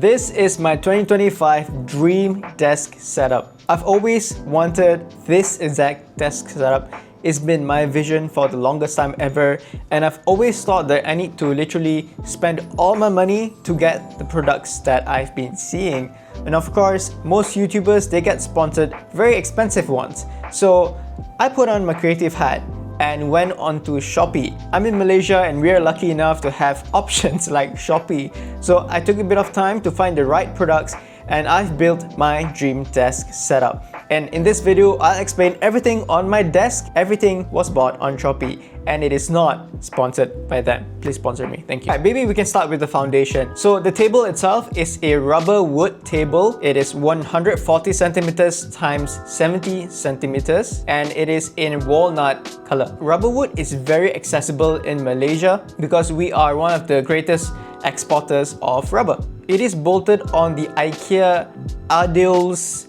this is my 2025 dream desk setup. I've always wanted this exact desk setup. It's been my vision for the longest time ever, and I've always thought that I need to literally spend all my money to get the products that I've been seeing. And of course, most YouTubers, they get sponsored very expensive ones. So I put on my creative hat and went on to Shopee. I'm in Malaysia and we're lucky enough to have options like Shopee. So I took a bit of time to find the right products and I've built my dream desk setup. And in this video, I'll explain everything on my desk. Everything was bought on Shopee and it is not sponsored by them. Please sponsor me, thank you. Alright, maybe we can start with the foundation. So the table itself is a rubber wood table. It is 140 centimeters times 70 centimeters and it is in walnut color. Rubber wood is very accessible in Malaysia because we are one of the greatest exporters of rubber. It is bolted on the IKEA Adils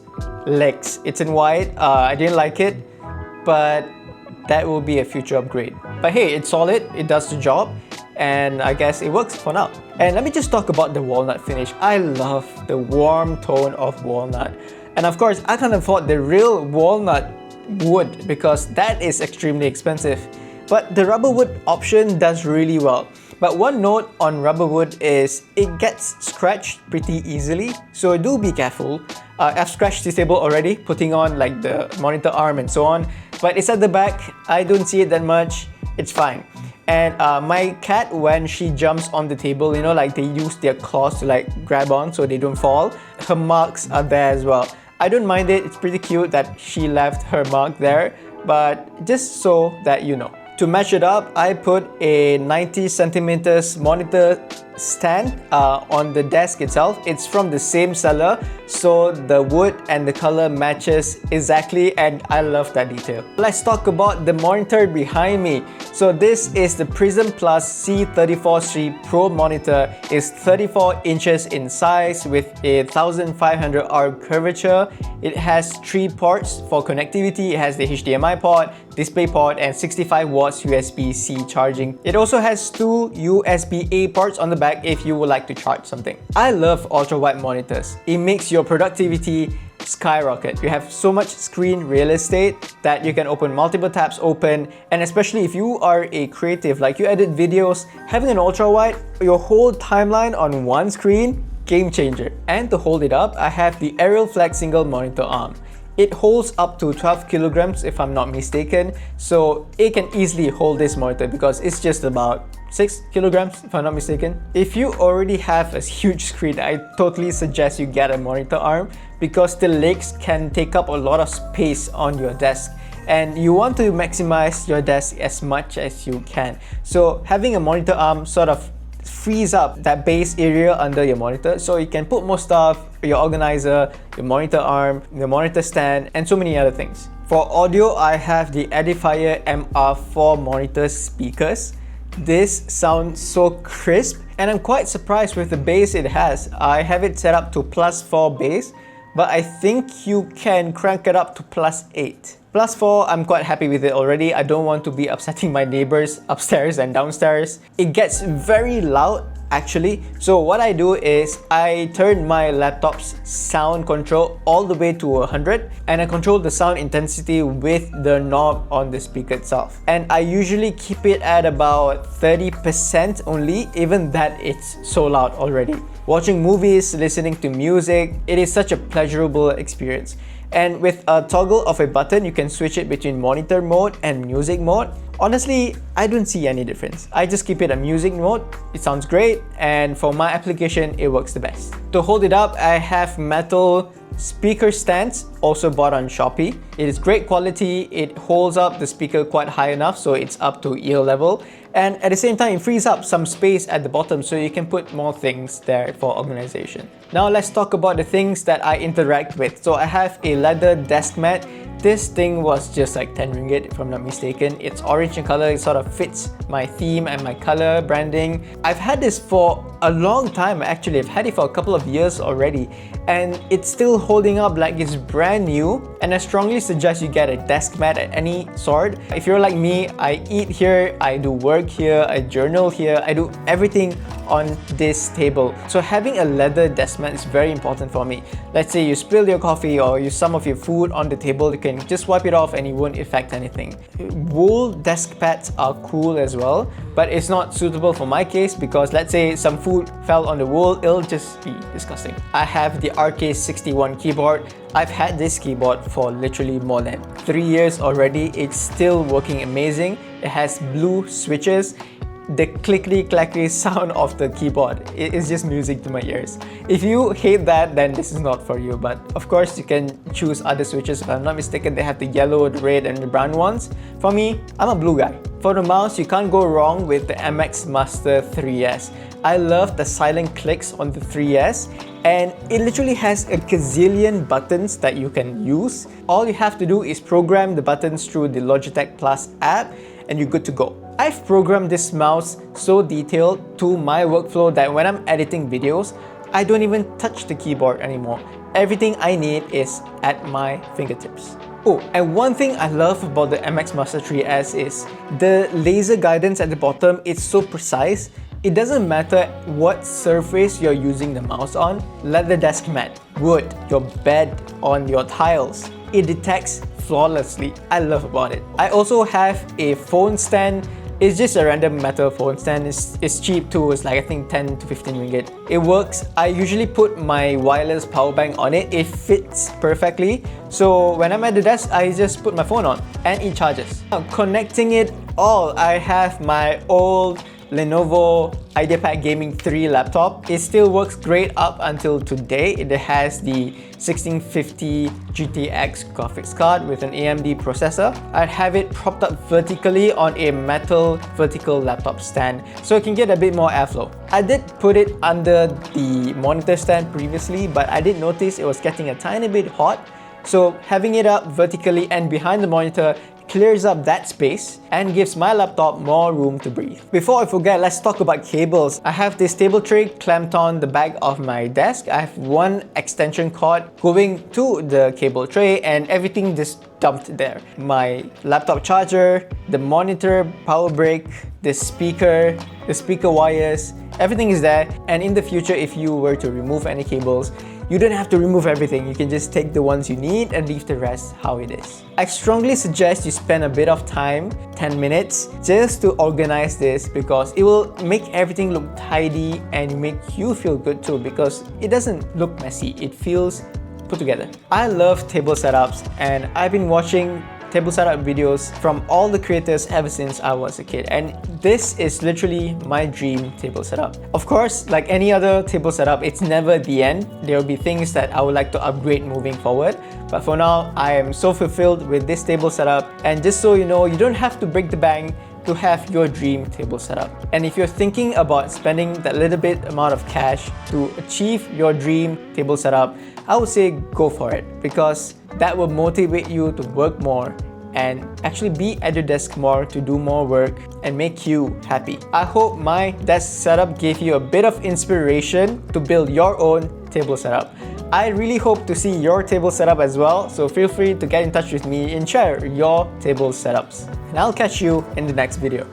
legs. It's in white. I didn't like it, but that will be a future upgrade. But hey, it's solid, it does the job, and I guess it works for now. And let me just talk about the walnut finish. I love the warm tone of walnut. And of course, I can't afford the real walnut wood because that is extremely expensive. But the rubber wood option does really well. But one note on rubber wood is it gets scratched pretty easily, so do be careful. I've scratched this table already, putting on like the monitor arm and so on, but it's at the back, I don't see it that much, it's fine. And my cat, when she jumps on the table, you know, like they use their claws to like grab on so they don't fall, her marks are there as well. I don't mind it, it's pretty cute that she left her mark there, but just so that you know. To match it up, I put a 90 centimeters monitor stand on the desk itself. It's from the same seller, so the wood and the color matches exactly, and I love that detail. Let's talk about the monitor behind me. So this is the Prism Plus C34C Pro monitor. It's 34 inches in size with a 1500R curvature. It has 3 ports for connectivity. It has the HDMI port, DisplayPort, and 65 watts USB-C charging. It also has 2 USB-A ports on the back if you would like to charge something. I love ultra-wide monitors. It makes your productivity skyrocket. You have so much screen real estate that you can open multiple tabs open, and especially if you are a creative, like you edit videos, having an ultra-wide, your whole timeline on one screen, game changer. And to hold it up, I have the Aerial Flex single monitor arm. It holds up to 12 kilograms if I'm not mistaken, so it can easily hold this monitor because it's just about 6 kilograms if I'm not mistaken. If you already have a huge screen, I totally suggest you get a monitor arm because the legs can take up a lot of space on your desk and you want to maximize your desk as much as you can. So having a monitor arm sort of frees up that base area under your monitor so you can put more stuff, your organizer, your monitor arm, your monitor stand, and so many other things. For audio, I have the Edifier MR4 monitor speakers. This sounds so crisp and I'm quite surprised with the bass it has. I have it set up to +4 bass, but I think you can crank it up to +8. +4, I'm quite happy with it already. I don't want to be upsetting my neighbors upstairs and downstairs. It gets very loud actually. So what I do is I turn my laptop's sound control all the way to 100 and I control the sound intensity with the knob on the speaker itself. And I usually keep it at about 30% only, even that it's so loud already. Watching movies, listening to music, it is such a pleasurable experience. And with a toggle of a button, you can switch it between monitor mode and music mode. Honestly, I don't see any difference. I just keep it a music mode. It sounds great, and for my application, it works the best. To hold it up, I have metal speaker stands, also bought on Shopee. It is great quality. It holds up the speaker quite high enough, so it's up to ear level. And at the same time, it frees up some space at the bottom so you can put more things there for organization. Now let's talk about the things that I interact with. So I have a leather desk mat. This thing was just like 10 ringgit if I'm not mistaken. It's orange in color, it sort of fits my theme and my color branding. I've had this for a long time actually. I've had it for a couple of years already and it's still holding up like it's brand new, and I strongly suggest you get a desk mat at any sort. If you're like me, I eat here, I do work here, I journal here, I do everything on this table. So having a leather desk mat is very important for me. Let's say you spill your coffee or some of your food on the table, you can just wipe it off and it won't affect anything. Wool desk pads are cool as well, but it's not suitable for my case because let's say some food fell on the wool, it'll just be disgusting. I have the RK61 keyboard. I've had this keyboard for literally more than 3 years already. It's still working amazing. It has blue switches. The clickety-clackety sound of the keyboard, it is just music to my ears. If you hate that, then this is not for you, but of course you can choose other switches. If I'm not mistaken, they have the yellow, the red and the brown ones. For me, I'm a blue guy. For the mouse, you can't go wrong with the MX Master 3S. I love the silent clicks on the 3S, and it literally has a gazillion buttons that you can use. All you have to do is program the buttons through the Logitech Plus app and you're good to go. I've programmed this mouse so detailed to my workflow that when I'm editing videos, I don't even touch the keyboard anymore. Everything I need is at my fingertips. Oh, and one thing I love about the MX Master 3S is the laser guidance at the bottom. It's so precise. It doesn't matter what surface you're using the mouse on, leather desk mat, wood, your bed, on your tiles. It detects flawlessly. I love about it. I also have a phone stand. It's just a random metal phone stand. It's cheap too. It's like I think 10 to 15 ringgit. It works. I usually put my wireless power bank on it. It fits perfectly. So when I'm at the desk, I just put my phone on and it charges. Now, connecting it all, I have my old Lenovo IdeaPad Gaming 3 laptop. It still works great up until today. It has the 1650 GTX graphics card with an AMD processor. I'd have it propped up vertically on a metal vertical laptop stand so it can get a bit more airflow. I did put it under the monitor stand previously, but I did notice it was getting a tiny bit hot. So having it up vertically and behind the monitor clears up that space and gives my laptop more room to breathe. Before I forget, let's talk about cables. I have this table tray clamped on the back of my desk. I have one extension cord going to the cable tray and everything just dumped there. My laptop charger, the monitor, power brick, the speaker wires, everything is there. And in the future, if you were to remove any cables, you don't have to remove everything. You can just take the ones you need and leave the rest how it is. I strongly suggest you spend a bit of time, 10 minutes, just to organize this because it will make everything look tidy and make you feel good too because it doesn't look messy. It feels put together. I love table setups and I've been watching table setup videos from all the creators ever since I was a kid, and this is literally my dream table setup. Of course, like any other table setup, it's never the end. There will be things that I would like to upgrade moving forward, but for now, I am so fulfilled with this table setup. And just so you know, you don't have to break the bank to have your dream table setup. And if you're thinking about spending that little bit amount of cash to achieve your dream table setup, I would say go for it because that will motivate you to work more and actually be at your desk more to do more work and make you happy. I hope my desk setup gave you a bit of inspiration to build your own table setup. I really hope to see your table setup as well, so feel free to get in touch with me and share your table setups. And I'll catch you in the next video.